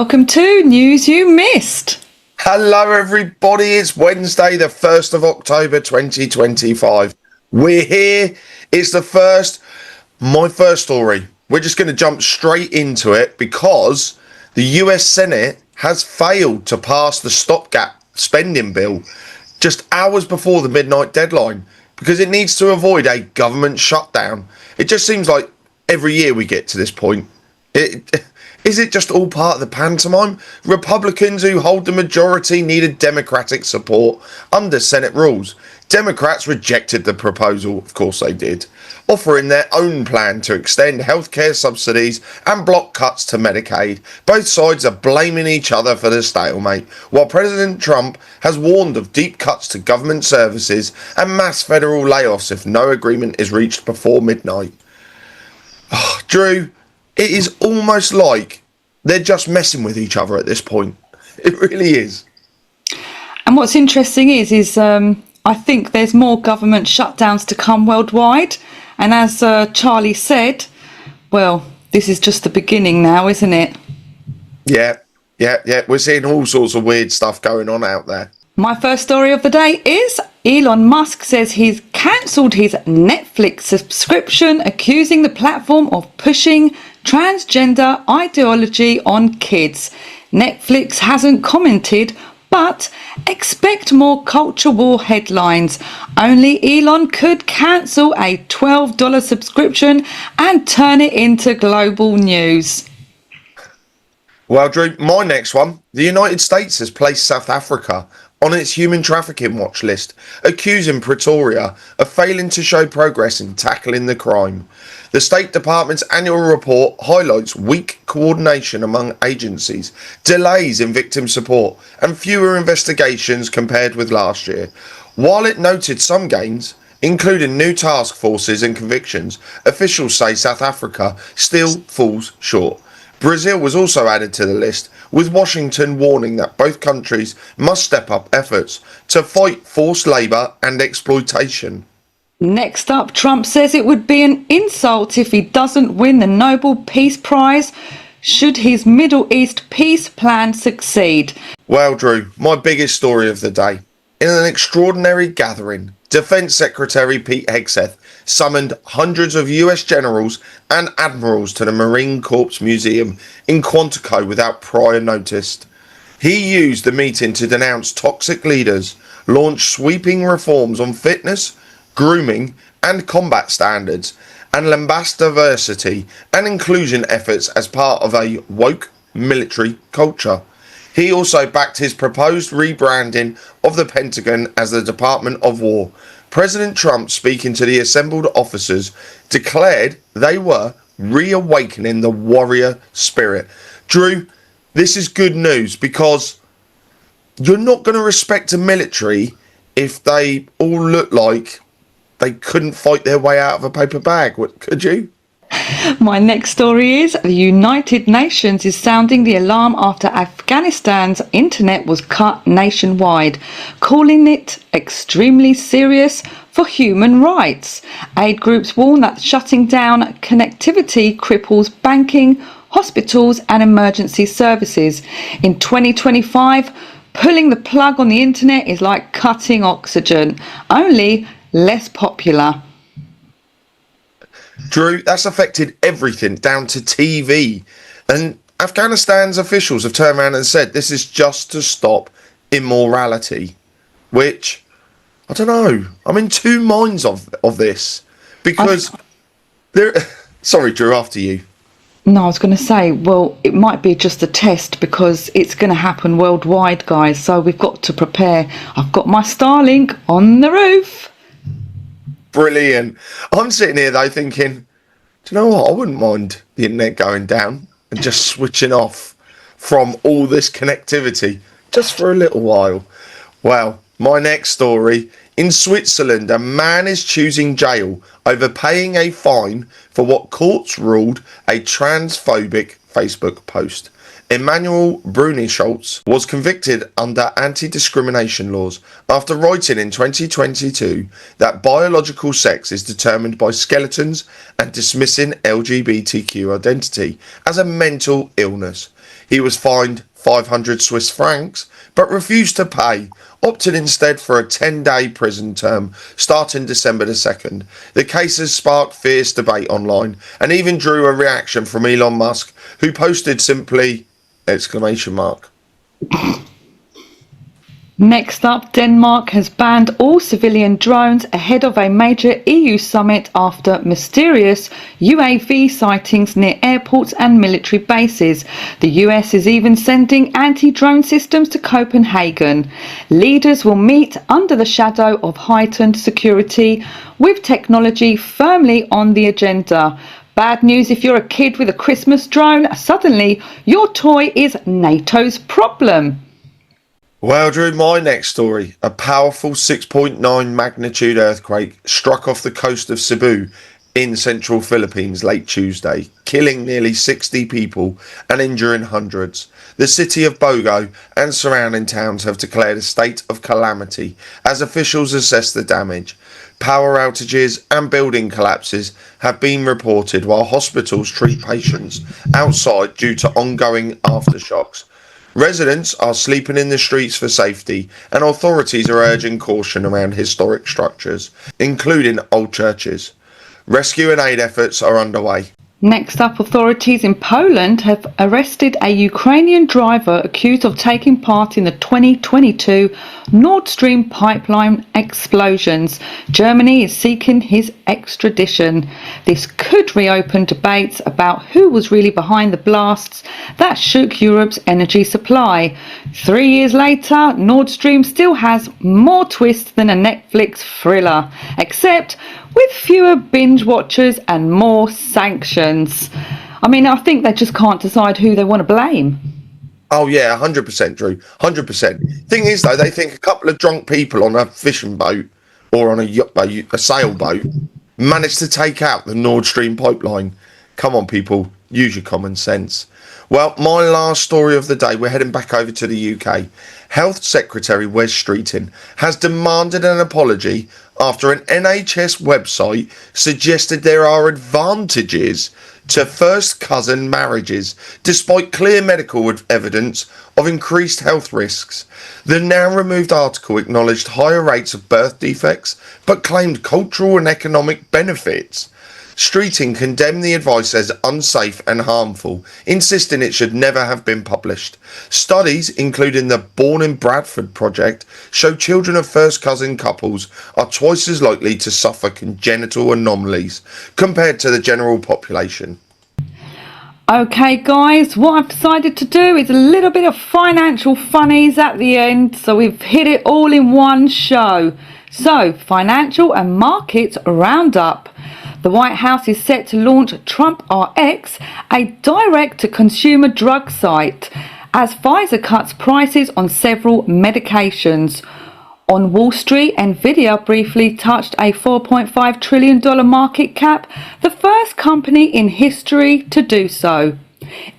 welcome to News You Missed. Hello everybody, it's Wednesday the 1st of October 2025. We're here, it's my first story. We're just going to jump straight into it because the US Senate has failed to pass the stopgap spending bill just hours before the midnight deadline because it needs to avoid a government shutdown. It just seems like every year we get to this point. Is it just all part of the pantomime? Republicans who hold the majority needed Democratic support under Senate rules. Democrats rejected the proposal, of course they did, offering their own plan to extend healthcare subsidies and block cuts to Medicaid. Both sides are blaming each other for the stalemate, while President Trump has warned of deep cuts to government services and mass federal layoffs if no agreement is reached before midnight. Oh, Drew, it is almost like they're just messing with each other at this point. It really is. And what's interesting is I think there's more government shutdowns to come worldwide. And as Charlie said, well, this is just the beginning now, isn't it? Yeah. We're seeing all sorts of weird stuff going on out there. My first story of the day is Elon Musk says he's cancelled his Netflix subscription, accusing the platform of pushing transgender ideology on kids. Netflix hasn't commented, but expect more culture war headlines. Only Elon could cancel a $12 subscription and turn it into global news. Well, Drew, my next one. The United States has placed South Africa on its human trafficking watch list, accusing Pretoria of failing to show progress in tackling the crime. The State Department's annual report highlights weak coordination among agencies, delays in victim support, and fewer investigations compared with last year. While it noted some gains, including new task forces and convictions, officials say South Africa still falls short. Brazil was also added to the list, with Washington warning that both countries must step up efforts to fight forced labour and exploitation. Next up, Trump says it would be an insult if he doesn't win the Nobel Peace Prize should his Middle East peace plan succeed. Well, Drew, my biggest story of the day. In an extraordinary gathering, Defence Secretary Pete Hegseth summoned hundreds of US generals and admirals to the Marine Corps Museum in Quantico without prior notice. He used the meeting to denounce toxic leaders, launch sweeping reforms on fitness, grooming and combat standards, and lambast diversity and inclusion efforts as part of a woke military culture. He also backed his proposed rebranding of the Pentagon as the Department of War. President Trump, speaking to the assembled officers, declared they were reawakening the warrior spirit. Drew, this is good news because you're not going to respect a military if they all look like they couldn't fight their way out of a paper bag, could you? My next story is the United Nations is sounding the alarm after Afghanistan's internet was cut nationwide, calling it extremely serious for human rights. Aid groups warn that shutting down connectivity cripples banking, hospitals and emergency services. In 2025, pulling the plug on the internet is like cutting oxygen, only less popular. Drew, that's affected everything down to TV. And Afghanistan's officials have turned around and said this is just to stop immorality, which, I don't know, I'm in two minds of this. Because sorry, Drew, after you. No, I was going to say, well, it might be just a test because it's going to happen worldwide, guys. So we've got to prepare. I've got my Starlink on the roof. Brilliant. I'm sitting here though thinking, do you know what? I wouldn't mind the internet going down and just switching off from all this connectivity just for a little while. Well, my next story. In Switzerland, a man is choosing jail over paying a fine for what courts ruled a transphobic Facebook post. Emmanuel Bruni-Schultz was convicted under anti-discrimination laws after writing in 2022 that biological sex is determined by skeletons and dismissing LGBTQ identity as a mental illness. He was fined 500 Swiss francs, but refused to pay, opting instead for a 10-day prison term starting December the 2nd. The case has sparked fierce debate online and even drew a reaction from Elon Musk, who posted simply, ! Next up, Denmark has banned all civilian drones ahead of a major EU summit after mysterious UAV sightings near airports and military bases. The US is even sending anti-drone systems to Copenhagen. Leaders will meet under the shadow of heightened security, with technology firmly on the agenda. Bad news if you're a kid with a Christmas drone, suddenly your toy is NATO's problem. Well, Drew, my next story. A powerful 6.9 magnitude earthquake struck off the coast of Cebu in central Philippines late Tuesday, killing nearly 60 people and injuring hundreds. The city of Bogo and surrounding towns have declared a state of calamity as officials assess the damage. Power outages and building collapses have been reported while hospitals treat patients outside due to ongoing aftershocks. Residents are sleeping in the streets for safety, and authorities are urging caution around historic structures, including old churches. Rescue and aid efforts are underway. Next up, authorities in Poland have arrested a Ukrainian driver accused of taking part in the 2022 Nord Stream pipeline explosions. Germany is seeking his extradition. This could reopen debates about who was really behind the blasts that shook Europe's energy supply. 3 years later, Nord Stream still has more twists than a Netflix thriller, except with fewer binge watchers and more sanctions. I mean, I think they just can't decide who they want to blame. Oh yeah, 100%, Drew, 100%. Thing is, though, they think a couple of drunk people on a fishing boat or on a sailboat managed to take out the Nord Stream pipeline. Come on, people, use your common sense. Well, my last story of the day, we're heading back over to the UK. Health Secretary Wes Streeting has demanded an apology after an NHS website suggested there are advantages to first cousin marriages, despite clear medical evidence of increased health risks. The now removed article acknowledged higher rates of birth defects, but claimed cultural and economic benefits. Streeting condemned the advice as unsafe and harmful, insisting it should never have been published. Studies, including the Born in Bradford project, show children of first cousin couples are twice as likely to suffer congenital anomalies compared to the general population. Okay guys, what I've decided to do is a little bit of financial funnies at the end, so we've hit it all in one show. So, financial and markets roundup. The White House is set to launch Trump RX, a direct-to-consumer drug site, as Pfizer cuts prices on several medications. On Wall Street, Nvidia briefly touched a $4.5 trillion market cap, the first company in history to do so.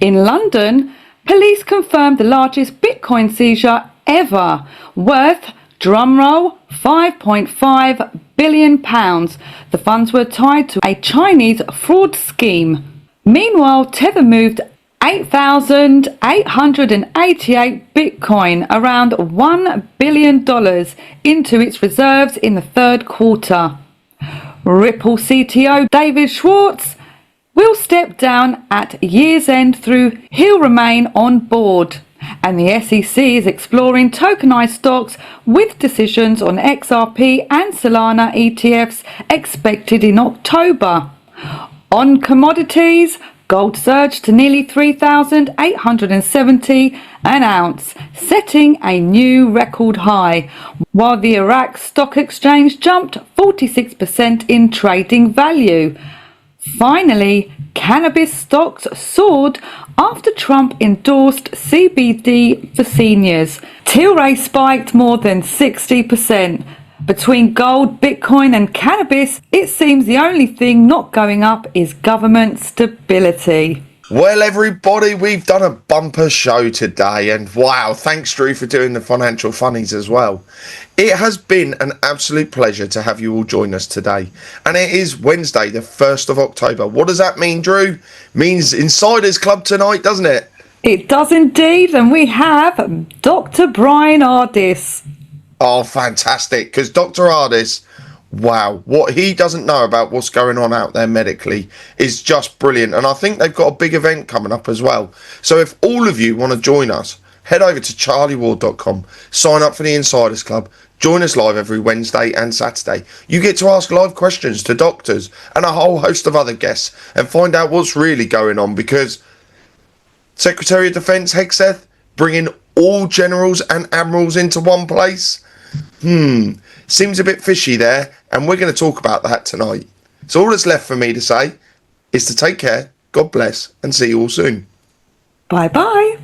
In London, police confirmed the largest Bitcoin seizure ever, worth, drumroll, £5.5 billion. The funds were tied to a Chinese fraud scheme. Meanwhile, Tether moved 8,888 Bitcoin, around $1 billion, into its reserves in the third quarter. Ripple CTO David Schwartz will step down at year's end through he'll remain on board. And the SEC is exploring tokenized stocks with decisions on XRP and Solana ETFs expected in October. On commodities, gold surged to nearly 3,870 an ounce, setting a new record high, while the Iraq Stock Exchange jumped 46% in trading value. Finally, cannabis stocks soared after Trump endorsed CBD for seniors. Tilray spiked more than 60%. Between gold, Bitcoin and cannabis, it seems the only thing not going up is government stability. Well, everybody, we've done a bumper show today, and wow, thanks, Drew, for doing the financial funnies as well. It has been an absolute pleasure to have you all join us today, and it is Wednesday, the 1st of October. What does that mean, Drew? Means Insiders Club tonight, doesn't it? It does indeed, and we have Dr. Brian Ardis. Oh, fantastic. Because Dr. Ardis, wow, what he doesn't know about what's going on out there medically is just brilliant. And I think they've got a big event coming up as well. So if all of you want to join us, head over to charlieward.com, sign up for the Insiders Club, join us live every Wednesday and Saturday. You get to ask live questions to doctors and a whole host of other guests and find out what's really going on, because Secretary of Defence Hegseth bringing all generals and admirals into one place? Seems a bit fishy there, and we're going to talk about that tonight. So all that's left for me to say is to take care, God bless, and see you all soon. Bye bye.